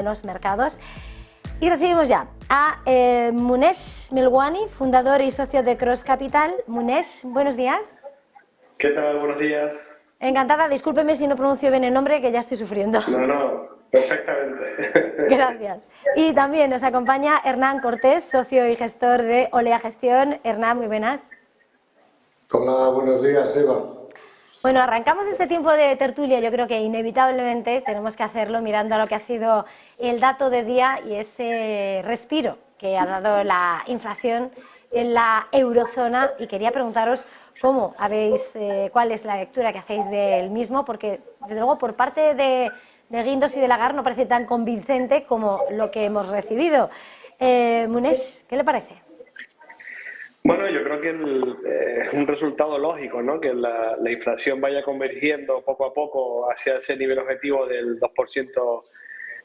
de los mercados. Y recibimos ya a Munesh Milwani, fundador y socio de Cross Capital. Munesh, buenos días. ¿Qué tal? Buenos días. Encantada, discúlpeme si no pronuncio bien el nombre, que ya estoy sufriendo. No, perfectamente. Gracias. Y también nos acompaña Hernán Cortés, socio y gestor de Olea Gestión. Hernán, muy buenas. Hola, buenos días, Eva. Bueno, arrancamos este tiempo de tertulia. Yo creo que inevitablemente tenemos que hacerlo mirando a lo que ha sido el dato de día y ese respiro que ha dado la inflación en la eurozona, y quería preguntaros cuál es la lectura que hacéis del mismo, porque desde luego por parte de Guindos y de Lagarde no parece tan convincente como lo que hemos recibido. Munesh, ¿qué le parece? Bueno, yo creo que es un resultado lógico, ¿no? Que la inflación vaya convergiendo poco a poco hacia ese nivel objetivo del 2%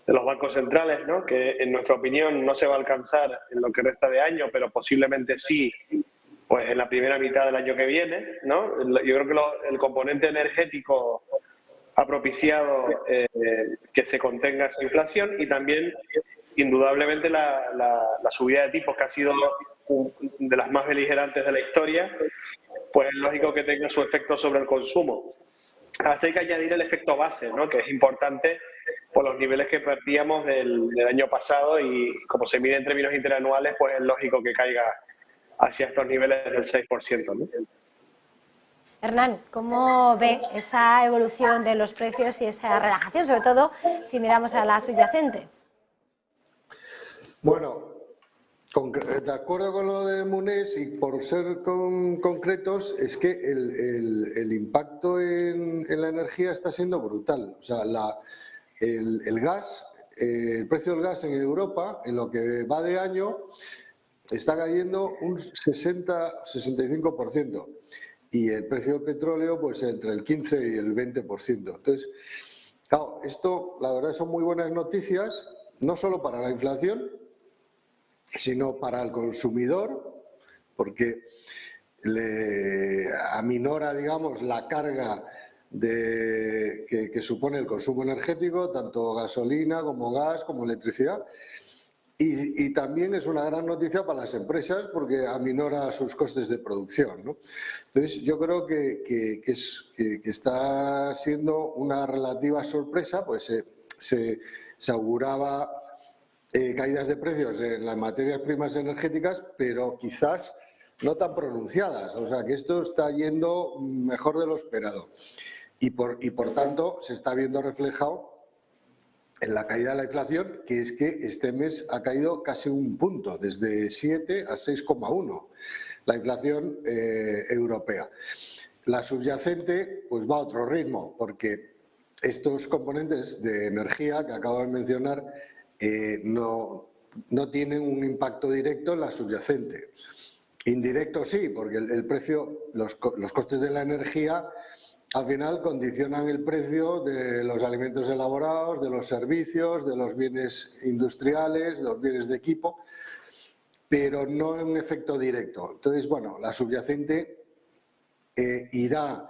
de los bancos centrales, ¿no? Que en nuestra opinión no se va a alcanzar en lo que resta de año, pero posiblemente sí, pues en la primera mitad del año que viene, ¿no? Yo creo que el componente energético ha propiciado que se contenga esa inflación, y también indudablemente la subida de tipos, que ha sido de las más beligerantes de la historia, pues es lógico que tenga su efecto sobre el consumo. Hasta hay que añadir el efecto base, ¿no? Que es importante por los niveles que partíamos del año pasado, y como se mide en términos interanuales, pues es lógico que caiga hacia estos niveles del 6%, ¿no? Hernán, ¿cómo ve esa evolución de los precios y esa relajación, sobre todo si miramos a la subyacente? Bueno, de acuerdo con lo de Munesh, y por ser concretos, es que el impacto en la energía está siendo brutal. O sea, el gas, el precio del gas en Europa, en lo que va de año, está cayendo un 60-65%. Y el precio del petróleo, pues entre el 15 y el 20%. Entonces, claro, esto, la verdad, son muy buenas noticias, no solo para la inflación, sino para el consumidor, porque aminora, digamos, la carga que supone el consumo energético, tanto gasolina como gas, como electricidad. Y también es una gran noticia para las empresas, porque aminora sus costes de producción, ¿no? Entonces, yo creo que está siendo una relativa sorpresa, pues se auguraba caídas de precios en las materias primas energéticas, pero quizás no tan pronunciadas. O sea, que esto está yendo mejor de lo esperado. Y por tanto, se está viendo reflejado en la caída de la inflación, que es que este mes ha caído casi un punto, desde 7 a 6,1, la inflación europea. La subyacente pues va a otro ritmo, porque estos componentes de energía que acabo de mencionar no tienen un impacto directo en la subyacente. Indirecto sí, porque el precio, los costes de la energía al final condicionan el precio de los alimentos elaborados, de los servicios, de los bienes industriales, de los bienes de equipo, pero no en un efecto directo. Entonces, bueno, la subyacente irá,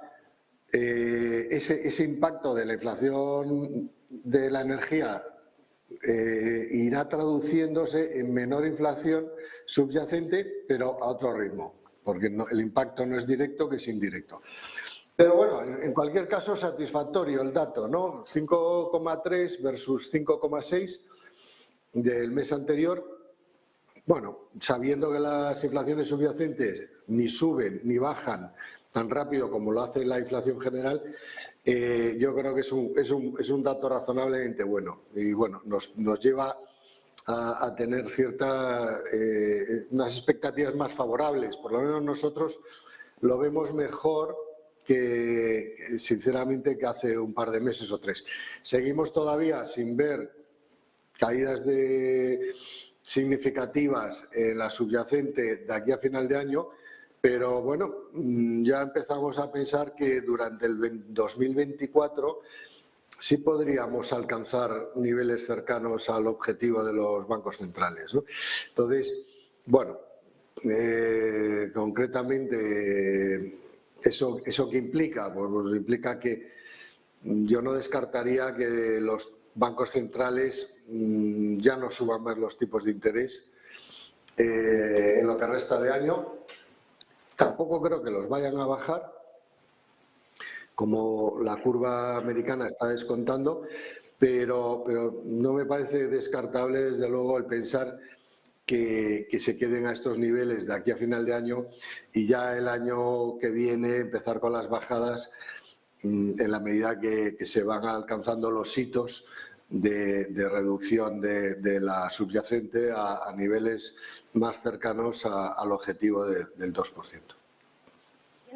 ese impacto de la inflación de la energía irá traduciéndose en menor inflación subyacente, pero a otro ritmo, porque el impacto no es directo, que es indirecto. Pero bueno, en cualquier caso, satisfactorio el dato, ¿no? 5,3 versus 5,6 del mes anterior. Bueno, sabiendo que las inflaciones subyacentes ni suben ni bajan tan rápido como lo hace la inflación general, yo creo que es un dato razonablemente bueno. Y bueno, nos lleva a tener unas expectativas más favorables. Por lo menos nosotros lo vemos mejor que, sinceramente, que hace un par de meses o 3. Seguimos todavía sin ver caídas significativas en la subyacente de aquí a final de año, pero bueno, ya empezamos a pensar que durante el 2024 sí podríamos alcanzar niveles cercanos al objetivo de los bancos centrales, ¿no? Entonces, bueno, concretamente, ¿eso qué implica? Pues implica que yo no descartaría que los bancos centrales ya no suban más los tipos de interés en lo que resta de año. Tampoco creo que los vayan a bajar, como la curva americana está descontando, pero no me parece descartable, desde luego, el pensar que se queden a estos niveles de aquí a final de año y ya el año que viene empezar con las bajadas en la medida que se van alcanzando los hitos de reducción de la subyacente a niveles más cercanos al objetivo del 2%.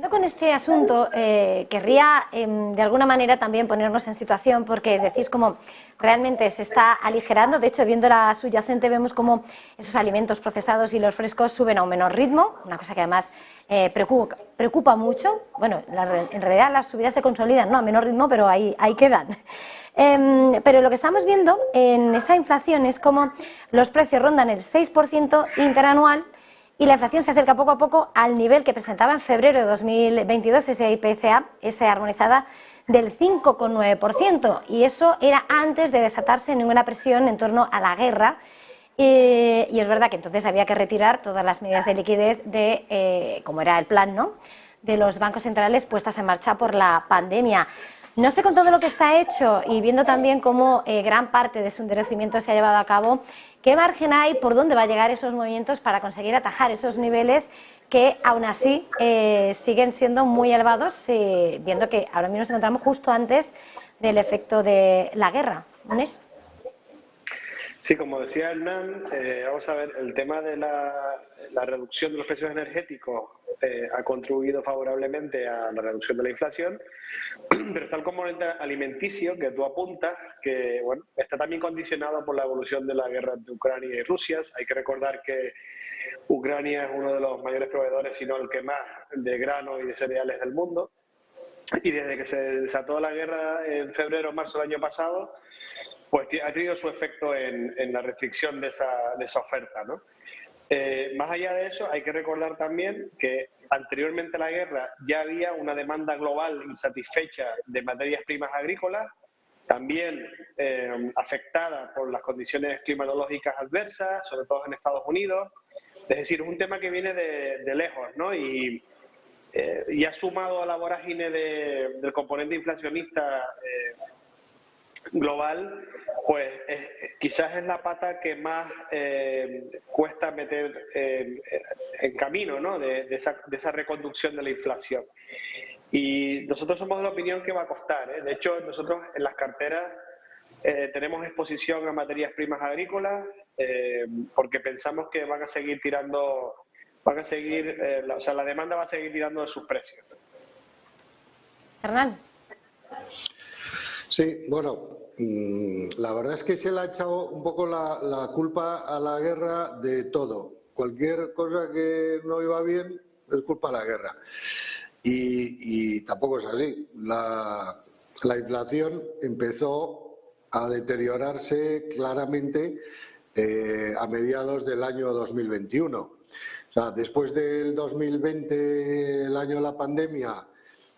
Con este asunto, querría de alguna manera también ponernos en situación, porque decís como realmente se está aligerando. De hecho, viendo la subyacente vemos como esos alimentos procesados y los frescos suben a un menor ritmo, una cosa que además preocupa mucho. Bueno, en realidad las subidas se consolidan, ¿no?, a menor ritmo, pero ahí quedan. Pero lo que estamos viendo en esa inflación es como los precios rondan el 6% interanual, y la inflación se acerca poco a poco al nivel que presentaba en febrero de 2022, ese IPCA, esa armonizada, del 5,9%. Y eso era antes de desatarse ninguna presión en torno a la guerra. Y es verdad que entonces había que retirar todas las medidas de liquidez como era el plan, ¿no?, de los bancos centrales puestas en marcha por la pandemia. No sé, con todo lo que está hecho y viendo también cómo gran parte de su endurecimiento se ha llevado a cabo, ¿qué margen hay, por dónde va a llegar esos movimientos para conseguir atajar esos niveles que aún así siguen siendo muy elevados, viendo que ahora mismo nos encontramos justo antes del efecto de la guerra? ¿Monés? Sí, como decía Hernán, vamos a ver, el tema de la reducción de los precios energéticos ha contribuido favorablemente a la reducción de la inflación, pero está el componente alimenticio que tú apuntas, que bueno, está también condicionado por la evolución de la guerra entre Ucrania y Rusia. Hay que recordar que Ucrania es uno de los mayores proveedores, si no el que más, de grano y de cereales del mundo. Y desde que se desató la guerra en febrero o marzo del año pasado, pues ha tenido su efecto en la restricción de esa oferta, ¿no? Más allá de eso, hay que recordar también que anteriormente a la guerra ya había una demanda global insatisfecha de materias primas agrícolas, también afectada por las condiciones climatológicas adversas, sobre todo en Estados Unidos. Es decir, es un tema que viene de lejos, ¿no? Y ha sumado a la vorágine del componente inflacionista global, pues quizás es la pata que más cuesta meter en camino, ¿no?, de esa reconducción de la inflación. Y nosotros somos de la opinión que va a costar, ¿eh? De hecho, nosotros en las carteras tenemos exposición a materias primas agrícolas porque pensamos que van a seguir tirando, o sea, la demanda va a seguir tirando de sus precios. Hernán. Sí, bueno, la verdad es que se le ha echado un poco la culpa a la guerra de todo. Cualquier cosa que no iba bien es culpa de la guerra. Y tampoco es así. La inflación empezó a deteriorarse claramente a mediados del año 2021. O sea, después del 2020, el año de la pandemia,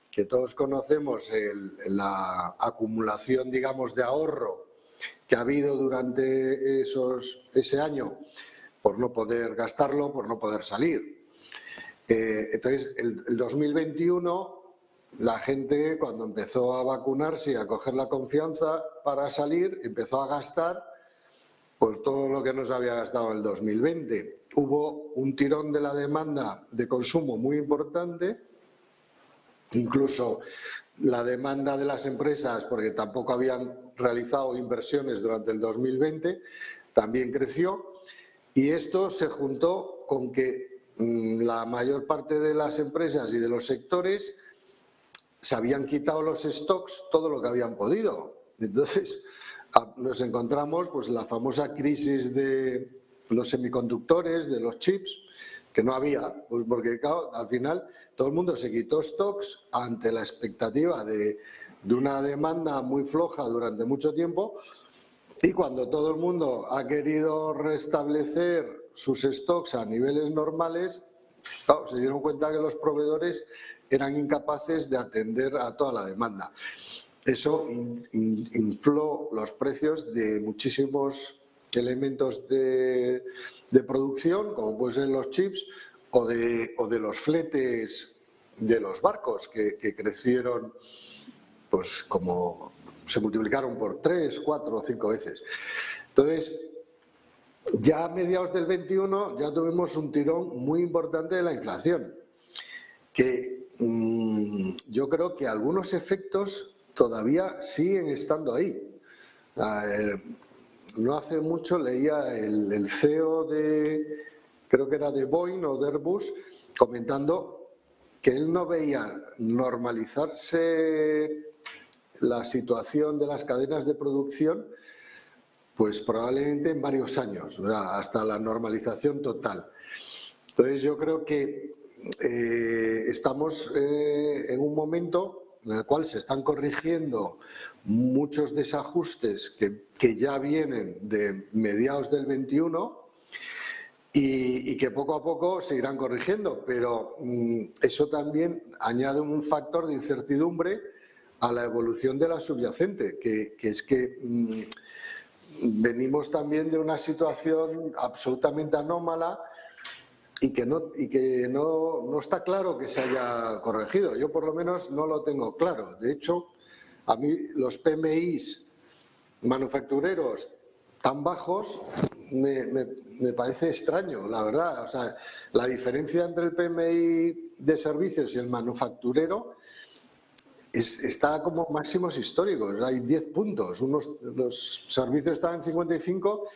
que todos conocemos, la acumulación, digamos, de ahorro que ha habido durante ese año por no poder gastarlo, por no poder salir. Entonces, el 2021, la gente, cuando empezó a vacunarse y a coger la confianza para salir, empezó a gastar pues todo lo que no se había gastado en el 2020. Hubo un tirón de la demanda de consumo muy importante. Incluso la demanda de las empresas, porque tampoco habían realizado inversiones durante el 2020, también creció, y esto se juntó con que la mayor parte de las empresas y de los sectores se habían quitado los stocks todo lo que habían podido. Entonces nos encontramos pues la famosa crisis de los semiconductores, de los chips, que no había, pues porque claro, al final todo el mundo se quitó stocks ante la expectativa de una demanda muy floja durante mucho tiempo, y cuando todo el mundo ha querido restablecer sus stocks a niveles normales, claro, se dieron cuenta que los proveedores eran incapaces de atender a toda la demanda. eso infló los precios de muchísimos elementos de producción, como pueden ser los chips o de los fletes de los barcos, que crecieron, pues como se multiplicaron por 3, 4 o 5 veces. Entonces, ya a mediados del 21 ya tuvimos un tirón muy importante de la inflación, que yo creo que algunos efectos todavía siguen estando ahí. No hace mucho leía el CEO creo que era de Boeing o de Airbus, comentando que él no veía normalizarse la situación de las cadenas de producción, pues probablemente en varios años, ¿verdad?, hasta la normalización total. Entonces yo creo que estamos en un momento en el cual se están corrigiendo muchos desajustes que ya vienen de mediados del 21 y que poco a poco se irán corrigiendo, pero eso también añade un factor de incertidumbre a la evolución de la subyacente, que es que venimos también de una situación absolutamente anómala y que no está claro que se haya corregido. Yo por lo menos no lo tengo claro. De hecho, a mí los PMIs manufactureros tan bajos me parece extraño, la verdad. O sea, la diferencia entre el PMI de servicios y el manufacturero está como máximos históricos. Hay 10 puntos. Los servicios están en 55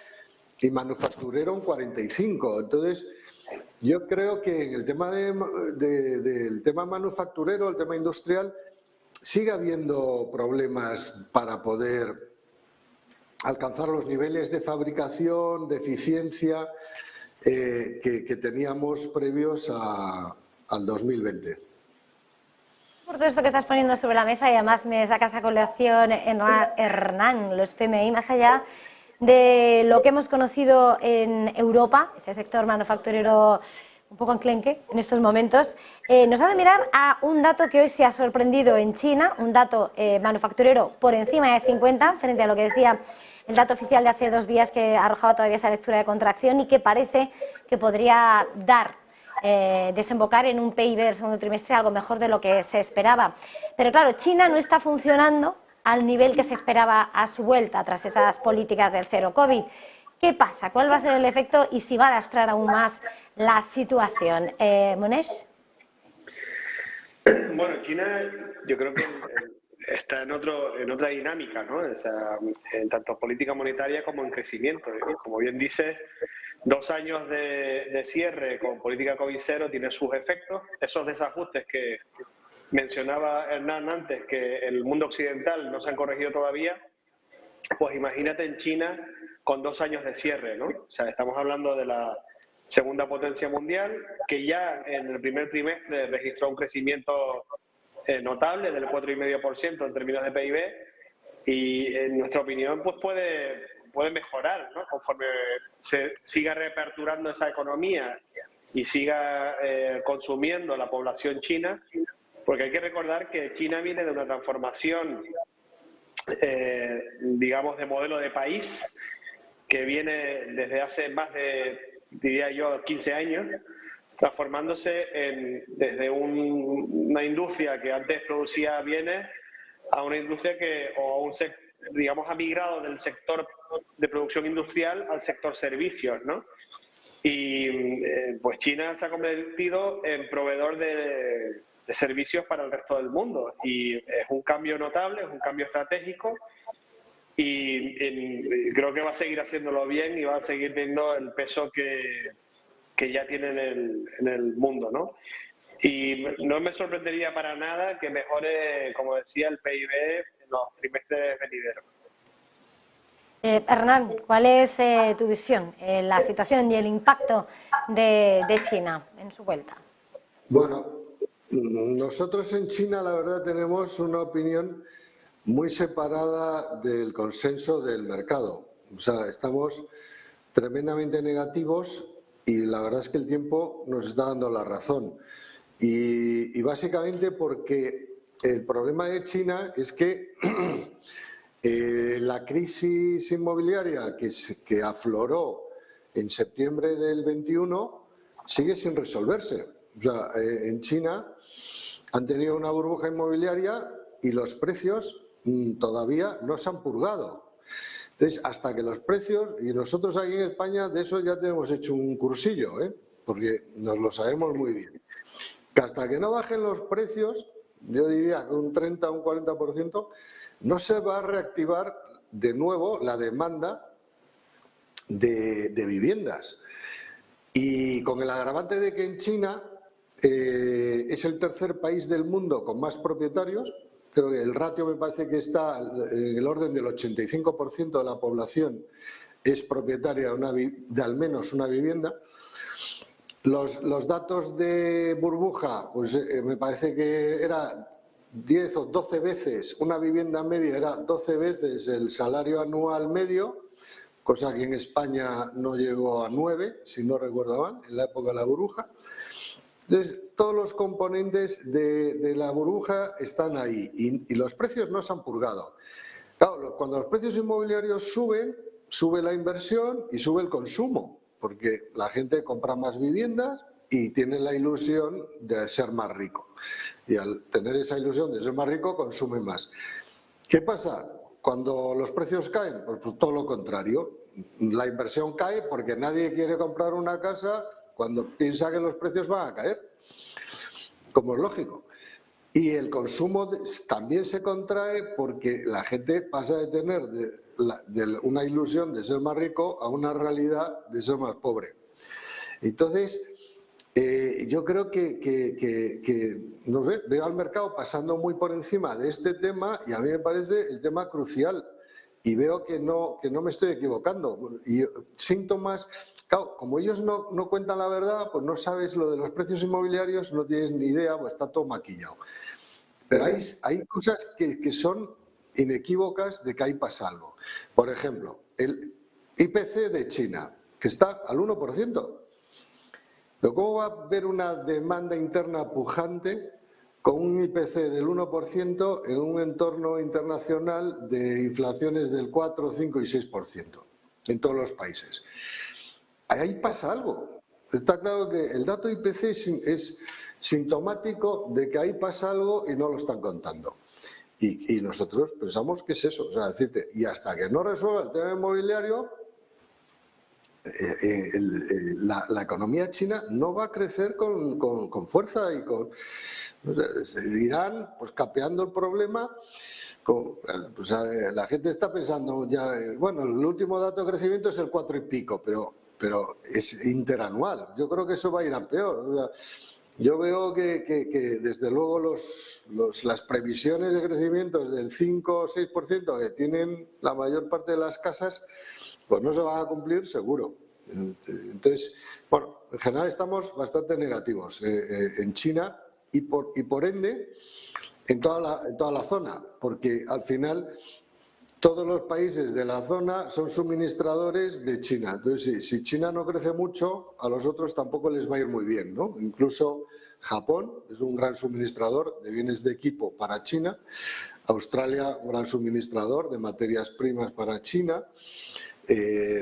y manufacturero en 45. Entonces, yo creo que en el tema del tema manufacturero, el tema industrial, sigue habiendo problemas para poder alcanzar los niveles de fabricación, de eficiencia que teníamos previos al 2020. Por todo esto que estás poniendo sobre la mesa, y además me sacas a colación, Hernán, los PMI, más allá de lo que hemos conocido en Europa, ese sector manufacturero un poco enclenque en estos momentos, nos ha de mirar a un dato que hoy se ha sorprendido en China, un dato manufacturero por encima de 50, frente a lo que decía el dato oficial de hace 2 días, que arrojaba todavía esa lectura de contracción y que parece que podría desembocar en un PIB del segundo trimestre algo mejor de lo que se esperaba. Pero claro, China no está funcionando al nivel que se esperaba a su vuelta tras esas políticas del cero COVID. ¿Qué pasa? ¿Cuál va a ser el efecto y si va a lastrar aún más la situación? Monés. Bueno, China yo creo que está en otra dinámica, ¿no? O sea, en tanto política monetaria como en crecimiento. Y como bien dices, 2 años de cierre con política COVID cero tiene sus efectos. Esos desajustes que mencionaba Hernán antes, que el mundo occidental no se han corregido todavía, pues imagínate en China con 2 años de cierre, ¿no? O sea, estamos hablando de la segunda potencia mundial, que ya en el primer trimestre registró un crecimiento notable del 4,5% en términos de PIB, y en nuestra opinión pues puede mejorar, ¿no?, conforme se siga reaperturando esa economía y siga consumiendo la población china, porque hay que recordar que China viene de una transformación, digamos, de modelo de país, que viene desde hace más de, diría yo, 15 años, transformándose desde una industria que antes producía bienes a una industria digamos, ha migrado del sector de producción industrial al sector servicios, ¿no? Y pues China se ha convertido en proveedor de servicios para el resto del mundo, y es un cambio notable, es un cambio estratégico, y creo que va a seguir haciéndolo bien y va a seguir teniendo el peso que ya tiene en el mundo, ¿no? Y no me sorprendería para nada que mejore, como decía, el PIB en los trimestres venideros. Hernán, ¿cuál es tu visión, la situación y el impacto de China en su vuelta? Bueno, nosotros en China la verdad tenemos una opinión muy separada del consenso del mercado. O sea, estamos tremendamente negativos y la verdad es que el tiempo nos está dando la razón. Y básicamente porque el problema de China es que la crisis inmobiliaria que afloró en septiembre del 21 sigue sin resolverse. O sea, en China han tenido una burbuja inmobiliaria y los precios todavía no se han purgado. Entonces, hasta que los precios, y nosotros aquí en España de eso ya tenemos hecho un cursillo, porque nos lo sabemos muy bien, que hasta que no bajen los precios, yo diría que un 30 o un 40%, no se va a reactivar de nuevo la demanda de viviendas. Y con el agravante de que en China es el tercer país del mundo con más propietarios, creo que el ratio me parece que está en el orden del 85% de la población es propietaria de al menos una vivienda. Los datos de burbuja, pues me parece que era 10 o 12 veces, una vivienda media era 12 veces el salario anual medio, cosa que en España no llegó a 9, si no recuerdo mal, en la época de la burbuja. Entonces, todos los componentes de la burbuja están ahí y los precios no se han purgado. Claro, cuando los precios inmobiliarios suben, sube la inversión y sube el consumo, porque la gente compra más viviendas y tiene la ilusión de ser más rico. Y al tener esa ilusión de ser más rico, consume más. ¿Qué pasa? Cuando los precios caen, pues todo lo contrario. La inversión cae porque nadie quiere comprar una casa cuando piensa que los precios van a caer, como es lógico. Y el consumo también se contrae porque la gente pasa de tener una ilusión de ser más rico a una realidad de ser más pobre. Entonces, yo creo que no sé, veo al mercado pasando muy por encima de este tema y a mí me parece el tema crucial y veo que no me estoy equivocando. Y síntomas, claro, como ellos no cuentan la verdad, pues no sabes lo de los precios inmobiliarios, no tienes ni idea, pues está todo maquillado. Pero hay cosas que son inequívocas de que ahí pasa algo. Por ejemplo, el IPC de China, que está al 1%. Pero ¿cómo va a haber una demanda interna pujante con un IPC del 1% en un entorno internacional de inflaciones del 4, 5 y 6% en todos los países? Ahí pasa algo. Está claro que el dato IPC es sintomático de que ahí pasa algo y no lo están contando. Y nosotros pensamos que es eso. O sea, decirte, y hasta que no resuelva el tema inmobiliario, la economía china no va a crecer con fuerza y se irán pues capeando el problema. Pues, la gente está pensando ya, bueno, el último dato de crecimiento es el 4 y pico, pero es interanual. Yo creo que eso va a ir a peor. O sea, yo veo que desde luego las previsiones de crecimiento del 5 o 6% que tienen la mayor parte de las casas, pues no se van a cumplir seguro. Entonces, bueno, en general estamos bastante negativos en China y por ende en toda la zona, porque al final todos los países de la zona son suministradores de China. Entonces, si China no crece mucho, a los otros tampoco les va a ir muy bien, ¿no? Incluso Japón es un gran suministrador de bienes de equipo para China, Australia un gran suministrador de materias primas para China,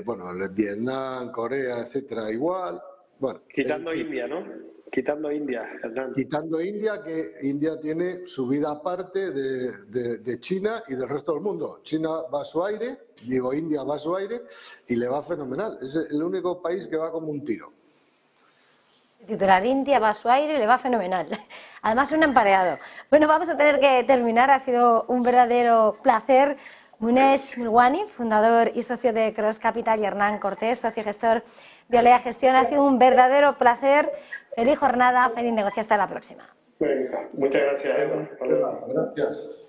bueno, Vietnam, Corea, etcétera, igual. Bueno, quitando India, ¿no? Quitando India, Hernán. Quitando India, que India tiene su vida aparte de China y del resto del mundo. China va a su aire, digo India va a su aire y le va fenomenal. Es el único país que va como un tiro. Titular, India va a su aire, le va fenomenal. Además, un empareado. Bueno, vamos a tener que terminar. Ha sido un verdadero placer. Munesh Mulwani, fundador y socio de Cross Capital, y Hernán Cortés, socio gestor de Olea Gestión. Ha sido un verdadero placer. Feliz jornada, feliz negocio. Hasta la próxima. Venga, muchas gracias, Eva. Gracias.